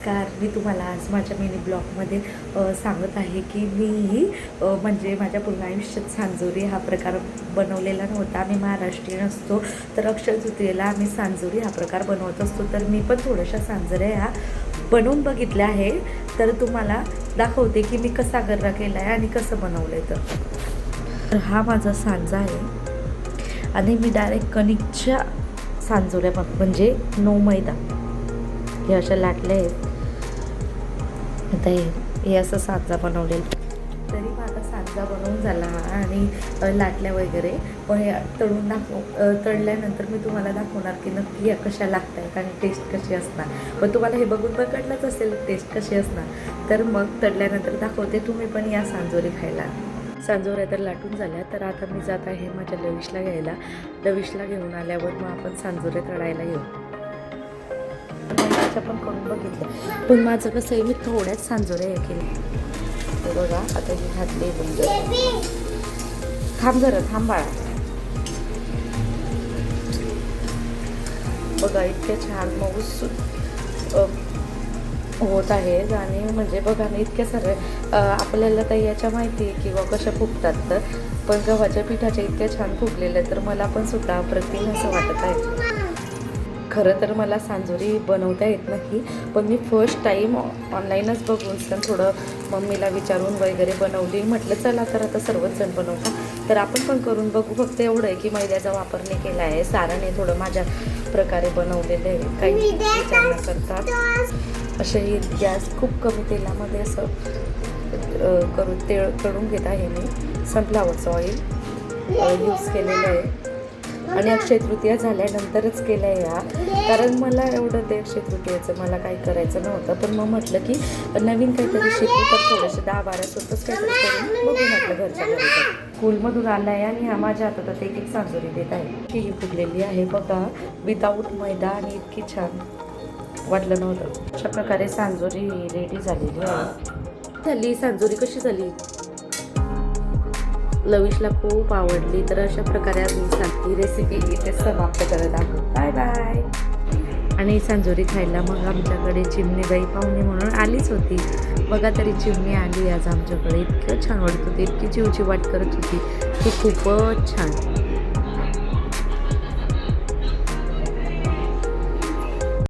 मी तुम्हाला आज माझ्या मिनी ब्लॉगमध्ये सांगत आहे की मी म्हणजे माझ्या पूर्ण आयुष्यात सांजोरी हा प्रकार बनवलेला नव्हता. आम्ही महाराष्ट्रीयन असतो, तर अक्षय तृतीयेला आम्ही सांजोरी हा प्रकार बनवत असतो. तर मी पण थोड्याशा सांजोऱ्या ह्या बनवून बघितल्या आहे, तर तुम्हाला दाखवते की मी कसा गर्रा केला आहे आणि कसं बनवलं आहे. तर हा माझा सांजा आहे आणि मी डायरेक्ट कणिकच्या सांजोऱ्या म्हणजे नो मैदा हे अशा लाटल्या आहेत. आता हे असं सांजा बनवलेलं, तरी माझा सांजा बनवून झाला आणि लाटल्या वगैरे. पण हे तळल्यानंतर मी तुम्हाला दाखवणार की नक्की या कशा लागत आहेत आणि टेस्ट कशी असणार. पण तुम्हाला हे बघून पण कळलंच असेल टेस्ट कशी असणार. तर मग तळल्यानंतर दाखवते, तुम्ही पण या सांजोरी खायला. सांजोऱ्या तर लाटून झाल्या, तर आता मी जात आहे माझ्या लविशला घ्यायला. लविशला घेऊन आल्यावर मग आपण सांजोऱ्या तळायला घेऊ. पण करून बघितलं, पण माझं कसं आहे, मी थोड्याच सांजोऱ्या हे केले. तर बघा आता ही घातली बंद. थांब जरा, थांब बाळा. बघा इतके छान मऊस होत आहेत. आणि म्हणजे बघा ना, इतके सारे आपल्याला तर याच्या माहिती आहे किंवा कशा फुगतात, तर पण गव्हाच्या पिठाच्या इतक्या छान फुगलेल्या, तर मला पण सुद्धा अप्रतिम असं वाटत आहे. खरं तर मला सांजोरी बनवता येत नाही, पण मी फर्स्ट टाईम ऑनलाईनच बघून थोडं मम्मीला विचारून वगैरे बनवली. म्हटलं चला तर आता सर्वच जण बनवतात, तर आपण पण करून बघू. फक्त एवढं आहे की मैद्याचा वापर नाही केला आहे. सारण हे थोडं माझ्या प्रकारे बनवलेलं आहे. काही विचार न करतात असे गॅस खूप कमी तेलामध्ये असं करून घेत आहे. मी सनफ्लावरचं ऑइल यूज केलेलं आहे आणि अक्षय तृतीया झाल्यानंतरच केलं आहे या, कारण मला एवढं ते अक्षय तृतीयाचं मला काही करायचं नव्हतं. पण मग म्हटलं की नवीन काहीतरी शिकू, तर थोडेसे 10-12 स्वतःच काहीतरी करून बघू म्हटलं घरच्या घरी. स्कूलमधून आला आहे आणि हा माझ्या हातात एक सांजोरी देत आहे. ही फुगलेली आहे बघा, विदाऊट मैदा, आणि इतकी छान वाटलं नव्हतं. अशा प्रकारे सांजोरी रेडी झालेली आहे. झाली सांजोरी कशी झाली, लविशला खूप आवडली. तर अशा प्रकारे मी रेसिपी इथे समाप्त करत आहोत. Bye bye. आणि सांजोरी खायला मग आमच्याकडे चिमणीबाई पाहुणे म्हणून आलीच होती. बघा तरी चिमणी आली आज आमच्याकडे. इतकं छान वाटत होती, इतकी चिवची वाट करत होती ती, खूपच छान.